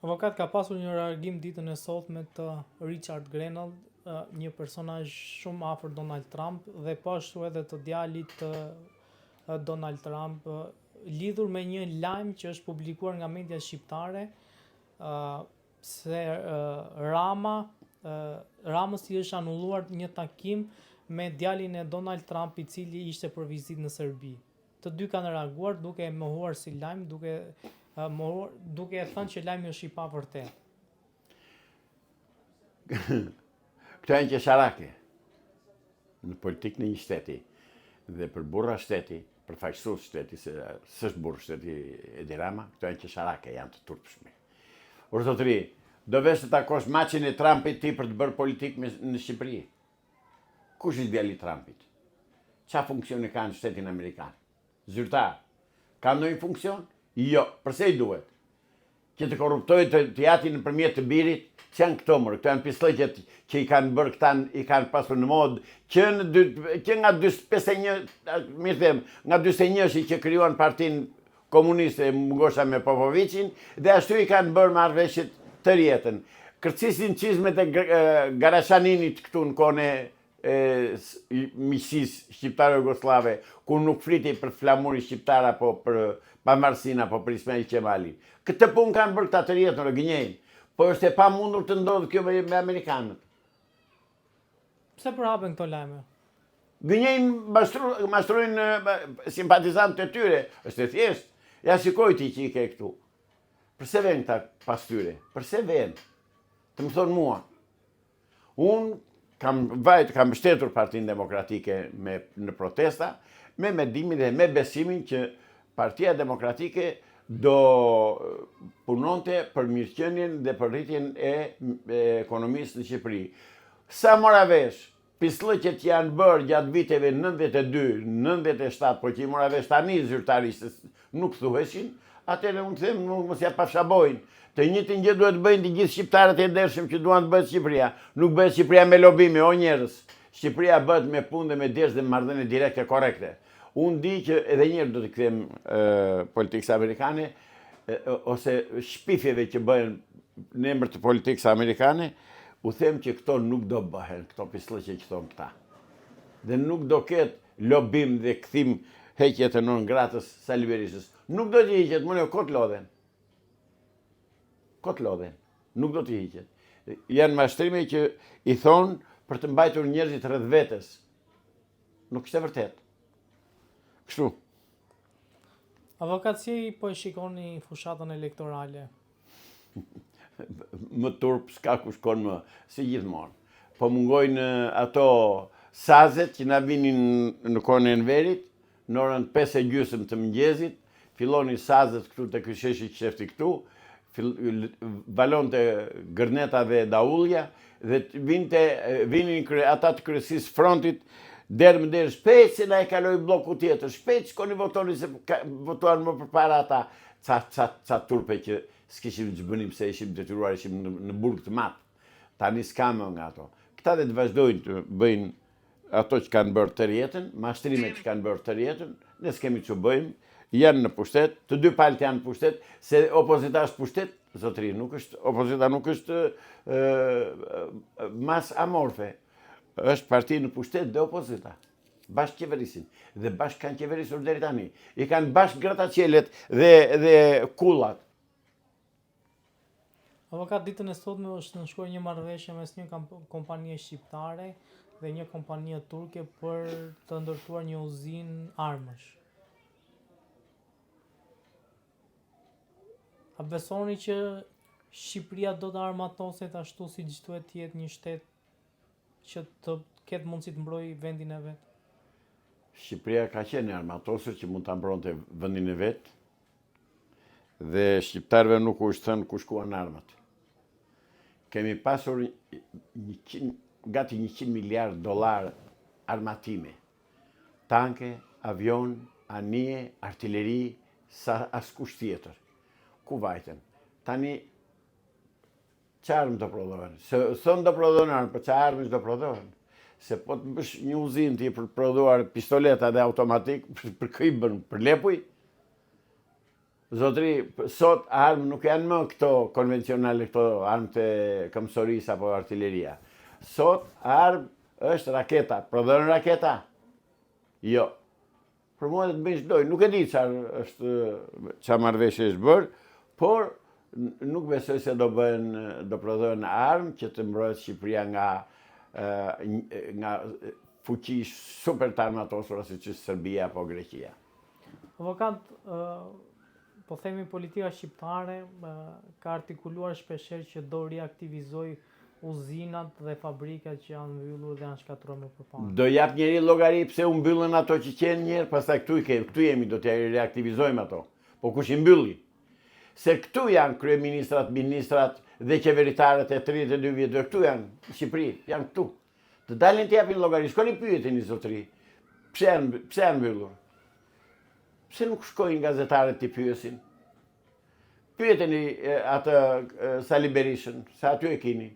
Avokat, ka pasur një reagim ditën e sotme të Richard Grenell, një personazh shumë afër Donald Trump dhe po ashtu edhe të djalit të Donald Trump, lidhur me një lajm që është publikuar nga media shqiptare, se Ramës i është anulluar një takim me djalin e Donald Trump, i cili ishte për vizitë në Serbi. Të dy kanë reaguar duke e mohuar si lajm, duke e thënë që lajmi është i pavërtetë. Këto janë qesharake në politikë në një shteti dhe për burra shteti, për faqësues shteti, se s'është burr shteti Edi Rama, këto janë qesharake, janë të turpshme. Urtotëri, do vesh të takosh maçin e Trumpit ti për të bërë politikë në Shqipëri. Kush është djali i Trumpit? Çfarë funksioni ka në shtetin amerikan? Zyrtar. Ka ndonjë funksion? Jo. Përse i duhet? Që të korruptojë, të jati nëpërmjet të birit? Që janë këto mërë? Këto janë pislëqet që i kanë bërë këta, i kanë pasur në modë, që nga 41-shi që krijuan partinë komuniste Mgosha me Popovicin, dhe ashtu i kanë bërë marrëveshjet të rjetën. Kërcisin çizmet e Garashaninit këtu në kone miqësisë shqiptare-jugoslave, ku nuk fliti për flamuri shqiptar apo për pavarësinë apo për Ismail Qemalin. Këtë punë kanë bërë këta të rjetën, gënjejnë. Po është e pamundur të ndodhë kjo me amerikanët. Pse përhapen këto lajme? Gënjejnë, mashtrojnë simpatizantë të tyre. Është e thjeshtë. Ja shikoj ti që i ke këtu. Përse vjen këta pas tyre? Përse vjen? Të më thonë mua. Unë kam mbështetur Partinë Demokratike në protesta, me mendimin dhe me besimin që Partia Demokratike do punonte për mirëqenien dhe për rritjen e ekonomisë në Shqipëri. Sa mora vesh, pislëqet janë bërë gjatë viteve 92, 97, po që i mora vesh tani zyrtarisht nuk thuheshin, atëherë unë them mos ja pafshabojnë. Të njëjtin gjë duhet bëjnë të gjithë shqiptarët e ndershëm që duan të bëhet Shqipëria. Nuk bëhet Shqipëria me lobime, o njerëz. Shqipëria bëhet me punë dhe me desh dhe marrëdhënie direkte korrekte. Unë di që edhe njerë do të kthem politikës amerikane, ose shpifjeve që bëhen në emër të politikës amerikane, u them që këto nuk do bëhen, këto pislëqe që thonë këta. Dhe nuk do ketë lobim dhe kthim heqjet e non gratës Sali Berishës. Nuk do t'i hiqet, më në kot lodhen. Kot lodhen. Nuk do t'i hiqet. Janë mashtrime që i thonë për të mbajtur njerëzit rreth vetes. Nuk është e vërtet. Kështu. Avokat, si po e shikoni fushatën elektorale? Më turp s'ka ku shkon më, si gjithmonë. Po mungojnë ato sazet që na vinin në kohën e Enverit, në orën 5:30 të mëngjesit, fillonin sazet këtu te ky sheshi qefti këtu, valonte gërneta dhe daullja, dhe vinin ata të kryesisë frontit, derë më derë, shpejt se na e kaloi bloku tjetër, shpejt shkoni votoni se votuan më përpara ata, ca turpe që s'kishim ç'bënim se ishim detyruar, ishim në burg të madh. Tani s'kam nga ato. Këta dhe të vazhdojnë të bëjnë ato që kanë bërë të rjetën, mashtrimet që kanë bërë të rjetën, ne s'kemi që bëjmë, janë në pushtet, të dy palët janë në pushtet, se opozita është pushtet, zotëri, opozita nuk është mas amorfe. Është parti në pushtet dhe opozita. Bashkë qeverisin. Dhe bashkë kanë qeverisur deri tani. I kanë bashkë gratacijelet dhe kullat. Avokat, ditën e sotme është nënshkruar një marrëveshje mes një kompanie shqiptare dhe një kompanie turke për të ndërtuar një uzinë armësh. A besoni që Shqipëria do të armatoset ashtu siç duhet të jetë një shtet që të ketë mundësi të mbrojë vendin e vet? Shqipëria ka qenë armatosur që mund ta mbronte vendin e vet, dhe shqiptarëve nuk u është thënë ku shkuan armat. Kemi pasur gati $100 miliard armatime. Tanke, avion, anije, artilleri, sa askush tjetër. Ku vajten? Tani, ç'armë do prodhohen? S'on do prodhohen armë, po ç'armë do prodhohen? Se po të bësh një uzinë ti për prodhuar pistoleta dhe automatik, për kë i bën? Për lepuj? Zotri, sot armë nuk janë më këto konvencionale, këto armë të këmsoris apo artilleria. Sot armë është raketa. Prodhon raketa? Jo. Për mua të bëjnë çdoj. Nuk e di çfarë marrëveshje është bërë, por nuk besoj se do prodhohen armë që të mbrojë Shqipëria nga fuqi super të armatosura siç është Serbia apo Greqia. Avokat, po themi politika shqiptare ka artikuluar shpeshherë që do riaktivizoj uzinat dhe fabrikat që janë mbyllur dhe janë shkatruar më përpara. Do jap njëri llogari pse u mbyllën ato që qenë njerë, pastaj këtu jemi, do të reaktivizojmë ato. Po kush i mbylli? Se këtu janë kryeministrat, ministrat dhe qeveritarët e 32 vjetëve, këtu janë, në Shqipëri, janë këtu. Të dalin të japin llogari, shkoni pyeteni zotëri, pse janë mbyllur? Pse nuk shkojnë gazetarët të pyesin? Pyeteni atë Sali Berishën, se aty e keni.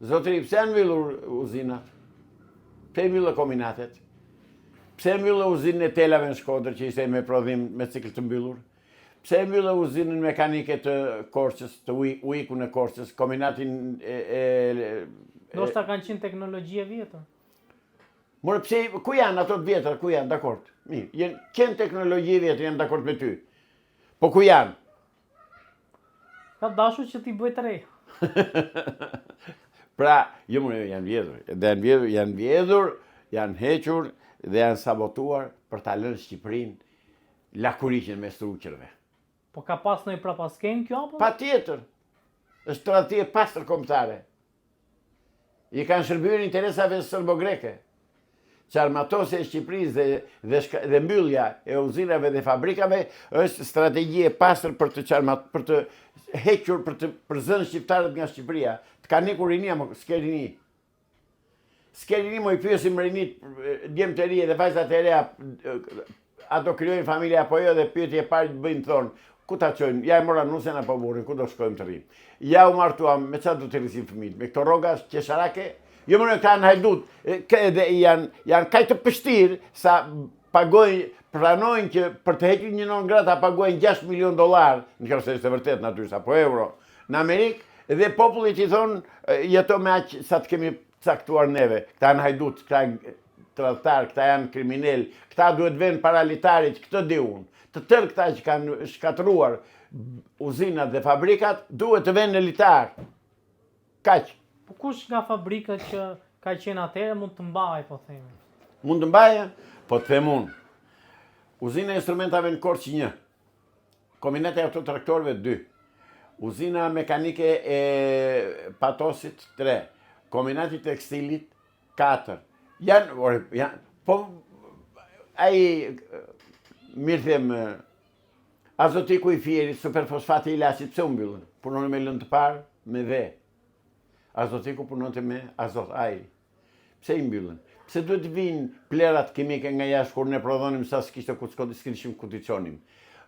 Zotëri, pse janë mbyllur uzinat? Pse mbyllë kombinatet? Pse mbyllë uzinën e telave në Shkodër që ishte me prodhim me cikël të mbyllur? Pse mbyllë uzinën mekanike të Korçës, të ujku në Korçës, kombinatin Do shta kanë qenë teknologji e vjetër? Morë pse, ku janë ato të vjetër, ku janë, dakord? Mirë, qenë teknologji e vjetër, janë dakord me ty. Po ku janë? Ka dashur që t'i bëj të re. Pra, jo më janë vjedhur, janë hequr dhe janë sabotuar për ta lënë Shqipërinë lakuriqen me struqërve. Po ka pas në i prapasken kjo apo? Pa tjetër, është tradhtie pastër kombëtare. I kanë shërbyer interesave serbo-greke. Qarmatosja e Shqipërisë dhe mbyllja e uzinave dhe fabrikave është strategji e pastër për të hequr, për të përzënë shqiptarët nga Shqipëria. Të ka nikur rinia, s'ke rini. S'ke rini, mo i pyesim rinit, djemë të ri dhe vajzat e reja, ato krijojnë familja apo jo dhe pyetje parë bëjnë thonë, ku ta çojnë? Ja e mora nusen apo burrin, ku do shkojmë të rinë? Ja u martuam, me çfarë do të rrisim fëmijët? Me këto rroga qesharake? Jo më në këta në hajdut, janë kaj të pështirë sa pranojnë që për të hequr një non grata paguajnë $6 milion, në kërse është e vërtet natyrës, apo euro, në Amerikë, dhe popullit i thonë jeto me aqë sa të kemi caktuar neve. Këta në hajdut, këta tradhtar, këta janë kriminel, këta duhet venë paralitarit, këtë di unë. Të tërë këta që kanë shkatruar uzinat dhe fabrikat, duhet të venë në litar. Kaq. Po kush nga fabrikat që ka qenë atëherë mund të mbajë, po themi? Mund të mbajë, po të them unë. Uzina e instrumentave në Korçë 1. Kombinati i autotraktorëve 2. Uzina mekanike e patosit 3. Kombinati tekstilit 4. Po ai mirë them, azotiku i Fierit, superfosfati i Laçit, pse u mbyllën? Punon me lënë të parë, me dhe. Azotiku punonte me azot, ajri. Pse i mbyllën? Pse duhet vinë plerat kimike nga jashtë kur ne prodhonim sa s'kishte s'kishim ku t'i çonim?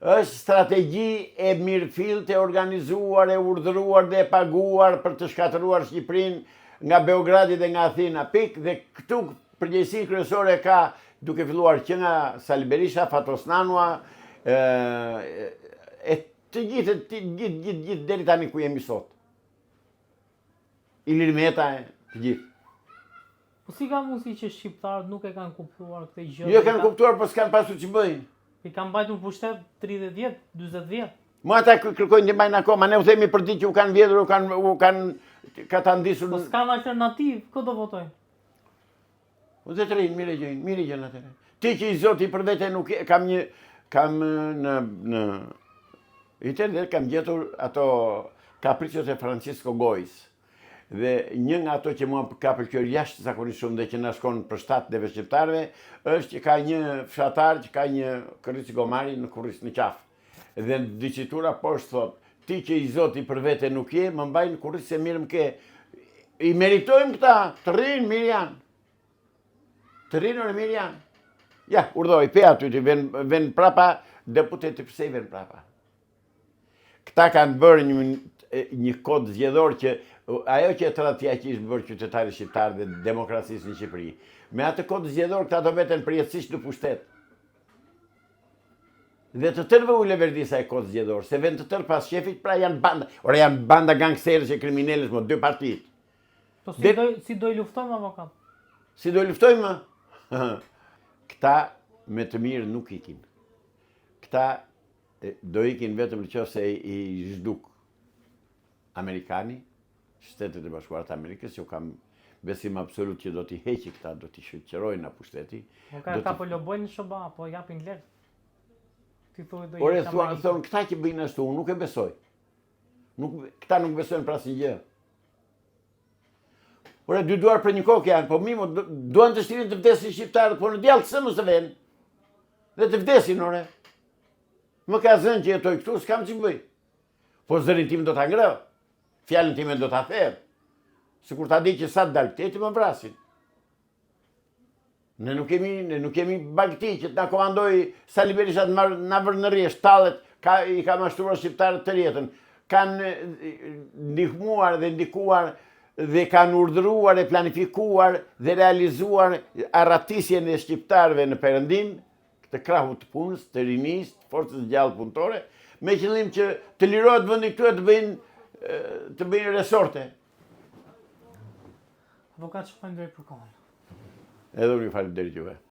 Është strategji e mirëfillt e organizuar, e urdhëruar dhe e paguar për të shkatëruar Shqipërinë nga Beogradi dhe nga Athina. Pikë dhe këtu përgjegjësinë kryesore ka duke filluar që nga Sali Berisha, Fatos Nanua, e të gjithë deri tani ku jemi sot. Ilir Meta, të gjithë. Po si ka mundësi që shqiptarët nuk e kanë kuptuar këtë gjë? Jo kanë kuptuar, po s'kanë pasur që bëjnë. I kanë mbajtur pushtet 30 vjet, 40 vjet. Mua ata kërkojnë të mbajnë akoma, ne u themi për ditë që u kanë vjedhur, ka ta ndisur. Po s'kanë alternativë, ku do votojnë? U dhe të rinë, mire gjënë atëre. Ti që i zoti për vete nuk kam në internet kam gjetur ato kapricios e Francisco Gois. Dhe një nga ato që mua ka pëlqyer jashtë zakonisht shumë dhe që na shkon për shtatëve shqiptarëve është që ka një fshatar që ka një kërric gomari në kurric në qafë. Dhe në dicitura poshtë thot, ti që i zoti për vete nuk je, më mbaj në kurric se mirë më ke. I meritojmë këta, të rrinë mirë janë. Të rrinë mirë janë. Ja, urdhoj, pe aty të ven prapa, deputeti pse i ven prapa. Këta kanë bërë një kod zgjedhor që ajo që e tradhtia që ishtë bërë qytetari shqiptar dhe demokracisë në Shqipëri. Me atë kod zgjedhor këta do veten përjetësisht në pushtet. Dhe të tërve u leverdisa e kodë zgjedhor, se vend të tërë pas shefit, pra janë banda. Ora janë banda gangsterës e kriminelës, mo 2 partit. Po si do i luftojmë avokat? Si do i luftojmë? Këta me të mirë nuk ikin. Këta do ikin vetëm nëse i zhduk Amerikani, Shtetet e Bashkuara të Amerikës, që kam besim absolut që do t'i heqi këta, do t'i shqyrojnë në pushteti. Ka po lobojnë në shoba, po japin lek. Ore, thonë, këta që bëjnë ashtu, unë nuk e besoj. Këta nuk besojnë pra si gjë. Ore, 2 duar për një kokë janë, po mimo, duan të shtirin të vdesin shqiptarët, po në djallë të sëmë së venë. Dhe të vdesin, ore. Më ka zënë që jetoj këtu, s'kam që bëj. Po zërin tim do t'a ngrë, fjallën time do t'a therë. Se kur t'a di që sa të dalë këteti, më vrasin. Ne nuk kemi bagti që t'na komandoj Sali Berisha të na vërë në rjesht, tallet, i ka mashtruar shqiptarët të rjetën. Kanë ndihmuar dhe ndikuar dhe kanë urdhëruar e planifikuar dhe realizuar arratisjen e shqiptarëve në Perëndim, të krahut të punës, të rinisë, të forcës gjallë punëtore, me qëllim që të lirohet vendi këtu e të bëjnë resorte. Avokat, shkojmë drejt për kohën. Edhe unë ju falenderoj juve.